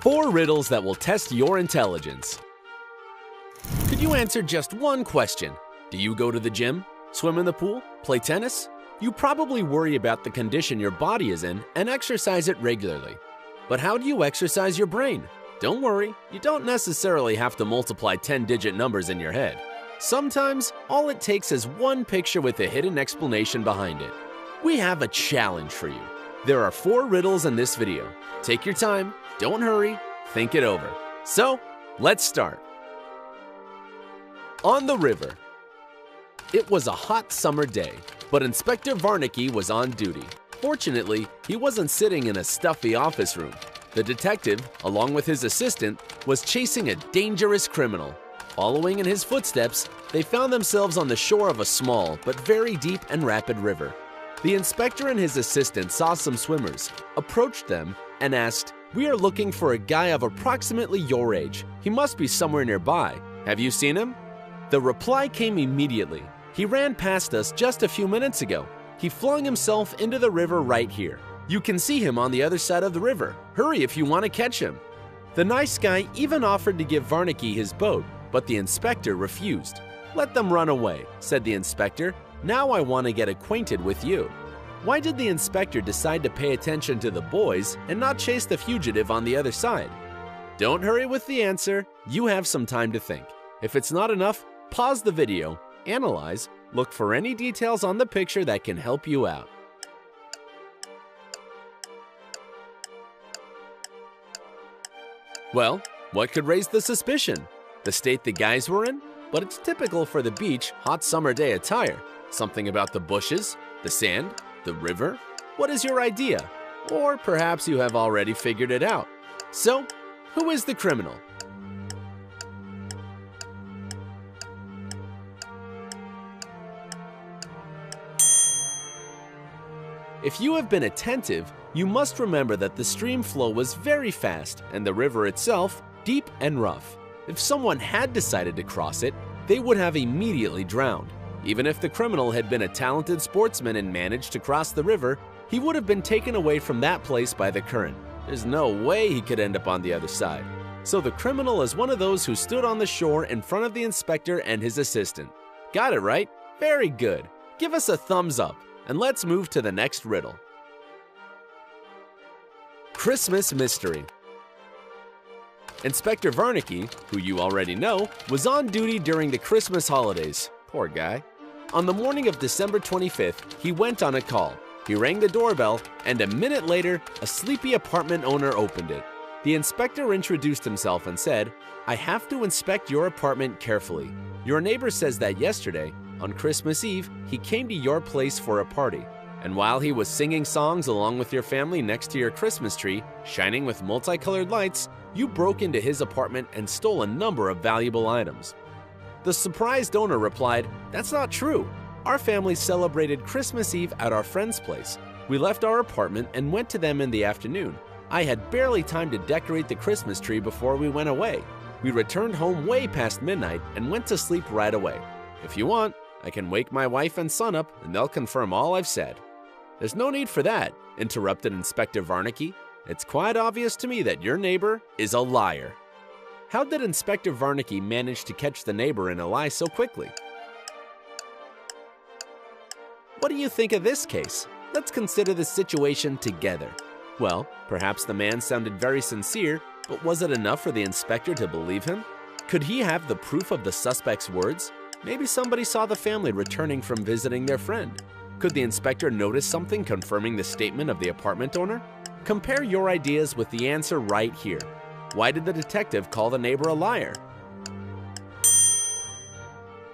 4 riddles that will test your intelligence. Could you answer just one question? Do you go to the gym, swim in the pool, play tennis? You probably worry about the condition your body is in and exercise it regularly. But how do you exercise your brain? Don't worry, you don't necessarily have to multiply 10-digit numbers in your head. Sometimes, all it takes is one picture with a hidden explanation behind it. We have a challenge for you. There are 4 riddles in this video. Take your time, don't hurry, think it over. So, let's start. On the river. It was a hot summer day, but Inspector Varnicky was on duty. Fortunately, he wasn't sitting in a stuffy office room. The detective, along with his assistant, was chasing a dangerous criminal. Following in his footsteps, they found themselves on the shore of a small but very deep and rapid river. The inspector and his assistant saw some swimmers, approached them, and asked, "We are looking for a guy of approximately your age. He must be somewhere nearby. Have you seen him?" The reply came immediately. "He ran past us just a few minutes ago. He flung himself into the river right here. You can see him on the other side of the river. Hurry if you want to catch him." The nice guy even offered to give Varnicky his boat, but the inspector refused. "Let them run away," said the inspector. "Now I want to get acquainted with you." Why did the inspector decide to pay attention to the boys and not chase the fugitive on the other side? Don't hurry with the answer. You have some time to think. If it's not enough, pause the video, analyze, look for any details on the picture that can help you out. Well, what could raise the suspicion? The state the guys were in? But it's typical for the beach, hot summer day attire. Something about the bushes, the sand, the river? What is your idea? Or perhaps you have already figured it out. So, who is the criminal? If you have been attentive, you must remember that the stream flow was very fast and the river itself deep and rough. If someone had decided to cross it, they would have immediately drowned. Even if the criminal had been a talented sportsman and managed to cross the river, he would have been taken away from that place by the current. There's no way he could end up on the other side. So the criminal is one of those who stood on the shore in front of the inspector and his assistant. Got it right? Very good. Give us a thumbs up, and let's move to the next riddle. Christmas Mystery. Inspector Varnicky, who you already know, was on duty during the Christmas holidays. Poor guy. On the morning of December 25th, he went on a call. He rang the doorbell, and a minute later, a sleepy apartment owner opened it. The inspector introduced himself and said, "I have to inspect your apartment carefully. Your neighbor says that yesterday, on Christmas Eve, he came to your place for a party. And while he was singing songs along with your family next to your Christmas tree, shining with multicolored lights, you broke into his apartment and stole a number of valuable items." The surprised owner replied, "That's not true. Our family celebrated Christmas Eve at our friend's place. We left our apartment and went to them in the afternoon. I had barely time to decorate the Christmas tree before we went away. We returned home way past midnight and went to sleep right away. If you want, I can wake my wife and son up and they'll confirm all I've said." "There's no need for that," interrupted Inspector Varnicky. "It's quite obvious to me that your neighbor is a liar." How did Inspector Varnicky manage to catch the neighbor in a lie so quickly? What do you think of this case? Let's consider the situation together. Well, perhaps the man sounded very sincere, but was it enough for the inspector to believe him? Could he have the proof of the suspect's words? Maybe somebody saw the family returning from visiting their friend. Could the inspector notice something confirming the statement of the apartment owner? Compare your ideas with the answer right here. Why did the detective call the neighbor a liar?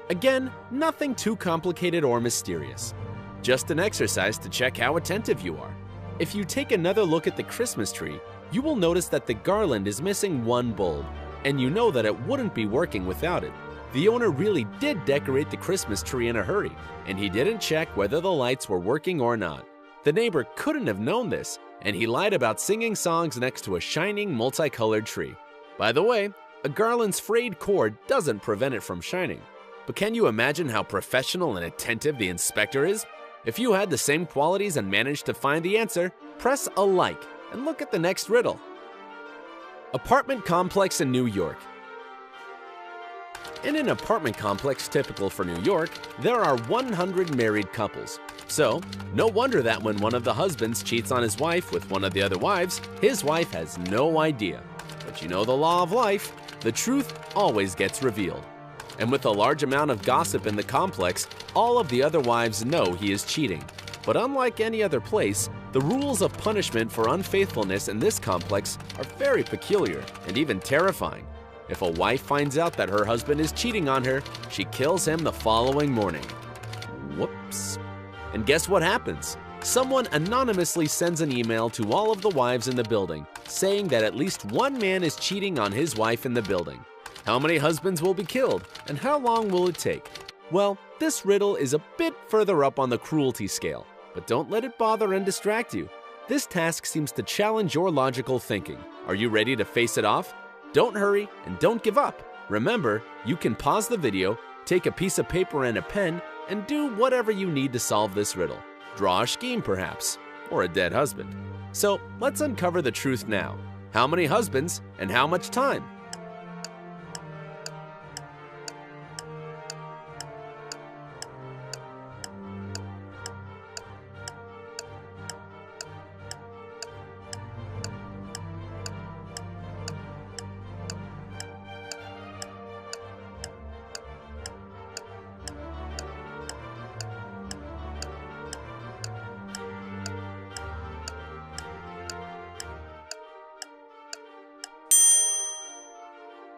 Again, nothing too complicated or mysterious. Just an exercise to check how attentive you are. If you take another look at the Christmas tree, you will notice that the garland is missing one bulb, and you know that it wouldn't be working without it. The owner really did decorate the Christmas tree in a hurry, and he didn't check whether the lights were working or not. The neighbor couldn't have known this, and he lied about singing songs next to a shining multicolored tree. By the way, a garland's frayed cord doesn't prevent it from shining. But can you imagine how professional and attentive the inspector is? If you had the same qualities and managed to find the answer, press a like and look at the next riddle. Apartment complex in New York. In an apartment complex typical for New York, there are 100 married couples. So, no wonder that when one of the husbands cheats on his wife with one of the other wives, his wife has no idea. But you know the law of life, the truth always gets revealed. And with a large amount of gossip in the complex, all of the other wives know he is cheating. But unlike any other place, the rules of punishment for unfaithfulness in this complex are very peculiar and even terrifying. If a wife finds out that her husband is cheating on her, she kills him the following morning. Whoops. And guess what happens? Someone anonymously sends an email to all of the wives in the building, saying that at least one man is cheating on his wife in the building. How many husbands will be killed, and how long will it take? Well, this riddle is a bit further up on the cruelty scale, but don't let it bother and distract you. This task seems to challenge your logical thinking. Are you ready to face it off? Don't hurry and don't give up. Remember, you can pause the video, take a piece of paper and a pen, and do whatever you need to solve this riddle. Draw a scheme perhaps, or a dead husband. So let's uncover the truth now. How many husbands and how much time?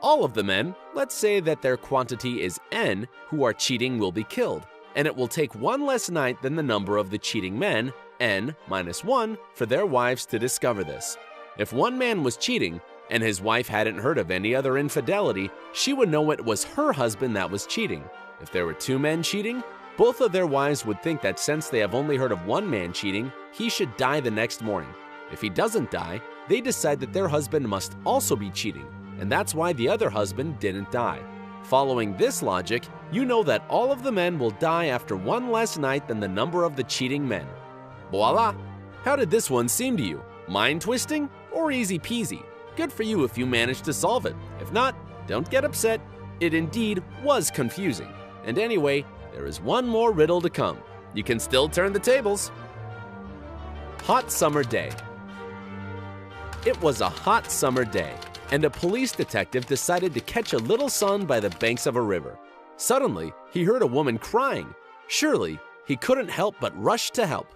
All of the men, let's say that their quantity is n, who are cheating will be killed, and it will take one less night than the number of the cheating men, n minus 1, for their wives to discover this. If one man was cheating, and his wife hadn't heard of any other infidelity, she would know it was her husband that was cheating. If there were two men cheating, both of their wives would think that since they have only heard of one man cheating, he should die the next morning. If he doesn't die, they decide that their husband must also be cheating, and that's why the other husband didn't die. Following this logic, you know that all of the men will die after one less night than the number of the cheating men. Voila! How did this one seem to you? Mind-twisting or easy peasy? Good for you if you managed to solve it. If not, don't get upset. It indeed was confusing. And anyway, there is one more riddle to come. You can still turn the tables. Hot summer day. It was a hot summer day, and a police detective decided to catch a little son by the banks of a river. Suddenly, he heard a woman crying. Surely, he couldn't help but rush to help.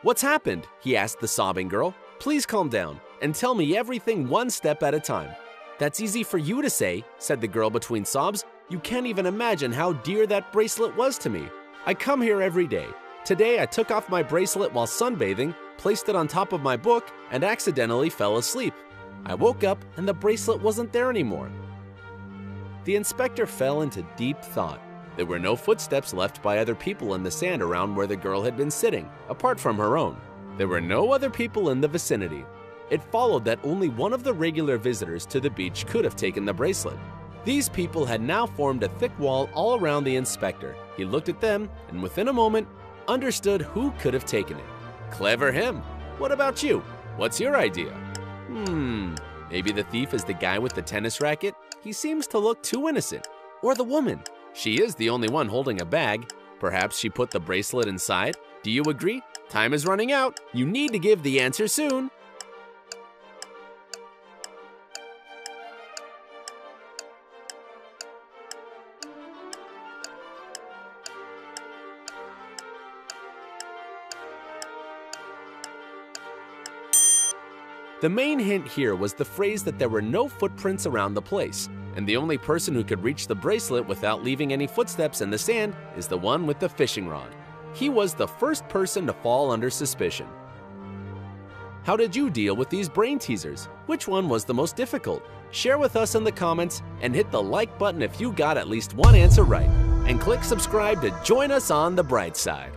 "What's happened?" he asked the sobbing girl. "Please calm down and tell me everything one step at a time." "That's easy for you to say," said the girl between sobs. "You can't even imagine how dear that bracelet was to me. I come here every day. Today I took off my bracelet while sunbathing, placed it on top of my book, and accidentally fell asleep. I woke up and the bracelet wasn't there anymore." The inspector fell into deep thought. There were no footsteps left by other people in the sand around where the girl had been sitting, apart from her own. There were no other people in the vicinity. It followed that only one of the regular visitors to the beach could have taken the bracelet. These people had now formed a thick wall all around the inspector. He looked at them and within a moment understood who could have taken it. Clever him. What about you? What's your idea? Maybe the thief is the guy with the tennis racket? He seems to look too innocent. Or the woman. She is the only one holding a bag. Perhaps she put the bracelet inside? Do you agree? Time is running out. You need to give the answer soon. The main hint here was the phrase that there were no footprints around the place, and the only person who could reach the bracelet without leaving any footsteps in the sand is the one with the fishing rod. He was the first person to fall under suspicion. How did you deal with these brain teasers? Which one was the most difficult? Share with us in the comments and hit the like button if you got at least one answer right. And click subscribe to join us on the bright side.